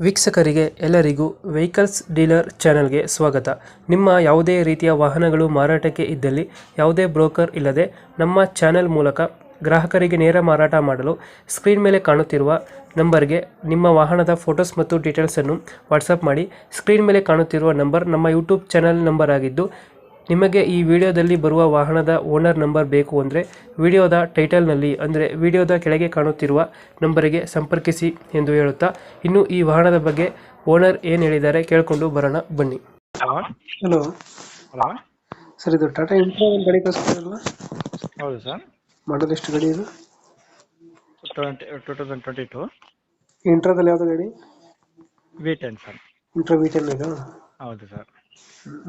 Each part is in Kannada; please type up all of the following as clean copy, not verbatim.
ವೀಕ್ಷಕರಿಗೆ ಎಲ್ಲರಿಗೂ ವೆಹಿಕಲ್ಸ್ ಡೀಲರ್ ಚಾನೆಲ್ಗೆ ಸ್ವಾಗತ. ನಿಮ್ಮ ಯಾವುದೇ ರೀತಿಯ ವಾಹನಗಳು ಮಾರಾಟಕ್ಕೆ ಇದ್ದಲ್ಲಿ ಯಾವುದೇ ಬ್ರೋಕರ್ ಇಲ್ಲದೆ ನಮ್ಮ ಚಾನೆಲ್ ಮೂಲಕ ಗ್ರಾಹಕರಿಗೆ ನೇರ ಮಾರಾಟ ಮಾಡಲು ಸ್ಕ್ರೀನ್ ಮೇಲೆ ಕಾಣುತ್ತಿರುವ ನಂಬರ್ಗೆ ನಿಮ್ಮ ವಾಹನದ ಫೋಟೋಸ್ ಮತ್ತು ಡೀಟೇಲ್ಸನ್ನು ವಾಟ್ಸಪ್ ಮಾಡಿ. ಸ್ಕ್ರೀನ್ ಮೇಲೆ ಕಾಣುತ್ತಿರುವ ನಂಬರ್ ನಮ್ಮ ಯೂಟ್ಯೂಬ್ ಚಾನೆಲ್ ನಂಬರ್ ಆಗಿದ್ದು, ನಿಮಗೆ ಈ ವಿಡಿಯೋದಲ್ಲಿ ಬರುವ ವಾಹನದ ಓನರ್ ನಂಬರ್ ಬೇಕು ಅಂದರೆ ವಿಡಿಯೋದ ಟೈಟಲ್ನಲ್ಲಿ ಅಂದರೆ ವಿಡಿಯೋದ ಕೆಳಗೆ ಕಾಣುತ್ತಿರುವ ನಂಬರಿಗೆ ಸಂಪರ್ಕಿಸಿ ಎಂದು ಹೇಳುತ್ತಾ, ಇನ್ನು ಈ ವಾಹನದ ಬಗ್ಗೆ ಓನರ್ ಏನು ಹೇಳಿದ್ದಾರೆ ಕೇಳಿಕೊಂಡು ಬರೋಣ ಬನ್ನಿ. ಹಲೋ ಹಲೋ ಹಲೋ ಸರ್, ಇದು ಟಾಟಾ ಇಂಟ್ರಾ ಒಂದು ಗಾಡಿ ಕಳಿಸ್ಕೊಡಿರಲ್ಲ, ಹೌದು ಸರ್. ಮಾಡಲ್ ಎಷ್ಟು ಗಾಡಿ ಇದು? 2022 ಇಂಟ್ರಾದಲ್ಲಿ ಯಾವುದು ಗಾಡಿ? V10 sir. ಇಂಟ್ರಾ V10 ಇದು? ಹೌದು ಸರ್.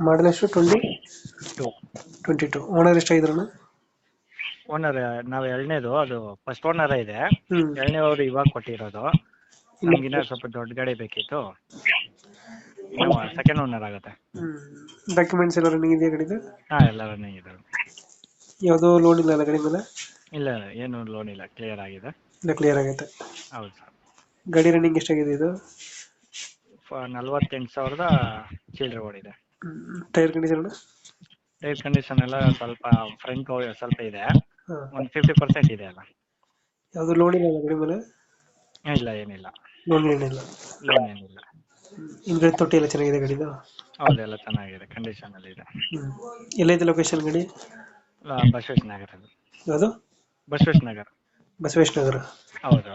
ಮಾಡಲ್ ಎಷ್ಟು? 2 22. ಓನರ್ ಎಷ್ಟಾಗಿದ್ರಣ್ಣ? ಓನರ್ ನಾವು ಎರಡನೇದು, ಅದು ಫಸ್ಟ್ ಓನರ್ ಇದೆ. ಹ್ಮ್. ಎರಡನೇವರು ಇವಾಗ ಕೊಟ್ಟಿರೋದು. ನಮಗಿನ್ನ ಸ್ವಲ್ಪ ದೊಡ್ಡ ಗಾಡಿ ಬೇಕಿತ್ತು. ಇನ್ನು ಸೆಕೆಂಡ್ ಓನರ್ ಆಗುತ್ತೆ. ಡಾಕ್ಯುಮೆಂಟ್ಸ್ ಎಲ್ಲ ರನ್ನಿಂಗ್ ಇದೆಯಾ ಗಾಡಿದು? ಹಾಂ, ಎಲ್ಲ ರನ್ನಿಂಗ್ ಇದೆ. ಯಾವುದೋ ಲೋನ್ ಇಲ್ಲ ಅಲ್ಲ ಗಾಡಿ ಮೇಲೆ? ಇಲ್ಲ, ಏನು ಲೋನ್ ಇಲ್ಲ, ಕ್ಲಿಯರ್ ಆಗಿದೆ. ಇಲ್ಲ, ಕ್ಲಿಯರ್ ಆಗೈತೆ. ಹೌದು ಸರ್. ಗಾಡಿ ರನ್ನಿಂಗ್ ಎಷ್ಟಾಗಿದೆ ಇದು? 48,000 ಚಿಲ್ಲರೆ ಓಡಿದೆ. Tyre condition? ಟೈರ್ ಕಂಡೀಷನ್ ಎಲ್ಲ ಸ್ವಲ್ಪ ಫ್ರಂಟ್ ಸ್ವಲ್ಪ ಇದೆ, ಹಾಂ. ಒಂದು 50% ಇದೆ ಅಲ್ಲ. ಯಾವುದು ಲೋನ್ ಇಲ್ಲ ಅಲ್ಲ ಗಾಡಿ ಮೇಲೆ? ಇಲ್ಲ, ಏನಿಲ್ಲ, ಲೋನ್ ಏನಿಲ್ಲ. ಲೋನ್ ಏನಿಲ್ಲ. ಹಿಂದ್ಗಡೆ ತೊಟ್ಟಿ ಎಲ್ಲ ಚೆನ್ನಾಗಿದೆ ಗಾಡಿದು? ಹೌದೆಲ್ಲ ಚೆನ್ನಾಗಿದೆ, ಕಂಡೀಷನ್ ಅಲ್ಲಿ ಇದೆ. ಎಲ್ಲೈತೆ ಲೊಕೇಶನ್ ಗಾಡಿ? ಬಸವೇಶ್ ನಗರ. ಯಾವುದು? ಬಸವೇಶ್ ನಗರ. ಬಸವೇಶ್ ನಗರ. ಹೌದು.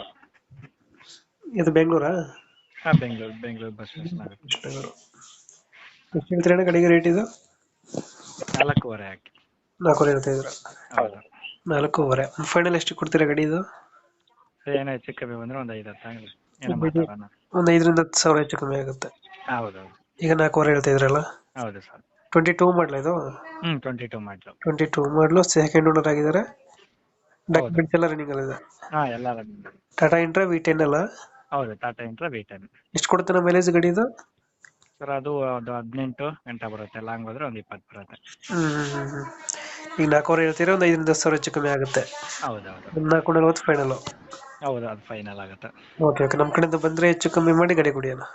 ಇದು ಬೆಂಗಳೂರಾ? ಹಾಂ, ಬೆಂಗಳೂರು ಬಸವೇಶ್ ನಗರ. ನಗರ. ಎಷ್ಟು ಹೇಳ್ತೀರಣ್ಣ ಗಾಡಿಗೆ ರೇಟ್ ಇದು? 4.5 ಹಾಕಿ. 4 ಹೇಳ್ತಾ ಇದ್ರ? ಹೌದು. 4.5. ಫೈನಲ್ ಎಷ್ಟು ಕೊಡ್ತೀರಾ ಗಾಡಿ ಇದು? ಏನೋ ಹೆಚ್ಚು ಕಮ್ಮಿ ಬಂದ್ರೆ ಒಂದು 5-10 ಆಗಲಿ, ಏನೋ ಮಾತಾಡೋಣ. ಒಂದು 5,000-10,000 ಹೆಚ್ಚು ಕಮ್ಮಿ ಆಗುತ್ತೆ. ಹೌದು. ಈಗ 4 ಹೇಳ್ತಾ ಇದ್ರಲ್ಲ? ಹೌದು ಸರ್. 22 ಮಾಡಲ ಇದು? 22 ಮಾಡಲು. 22 ಮಾಡಲು, ಸೆಕೆಂಡ್ ಓನರ್ ಆಗಿದ್ದಾರೆ. ಹೌದು. ಡಾಕ್ಯುಮೆಂಟ್ಸ್ ಎಲ್ಲ ರನ್ನಿಂಗ್ ಅಲ್ಲಿದೆ? ಹಾಂ, ಎಲ್ಲ running. ಟಾಟಾ ಇಂಟ್ರಾ V10 ಅಲ್ಲ? ಹೌದು, ಟಾಟಾ ಇಂಟ್ರಾ V10. ಎಷ್ಟು ಕೊಡ್ತಾನೆ ಮೈಲೇಜ್ ಗಾಡಿ ಇದು? ಸರ್, ಅದು 18 ಗಂಟೆ ಬರುತ್ತೆ, ಲಾಂಗ್ ಹೋದ್ರೆ ಒಂದು 20 ಬರುತ್ತೆ. ಈಗ 4 ಹೇಳ್ತೀರಾ, ಒಂದು 5,000-10,000 ಹೆಚ್ಚು ಕಮ್ಮಿ ಆಗುತ್ತೆ. ಹೌದೌದು. 440 ಫೈನಲ್? ಹೌದು, ಅದು ಫೈನಲ್ ಆಗುತ್ತೆ. ಓಕೆ ಓಕೆ, ನಮ್ಮ ಕಡೆಯಿಂದ ಬಂದರೆ ಹೆಚ್ಚು ಕಮ್ಮಿ ಮಾಡಿ ಗಾಡಿ ಕೊಡಿ ಅಣ್ಣ.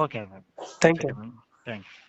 Okay sir. Thank you. Thank you.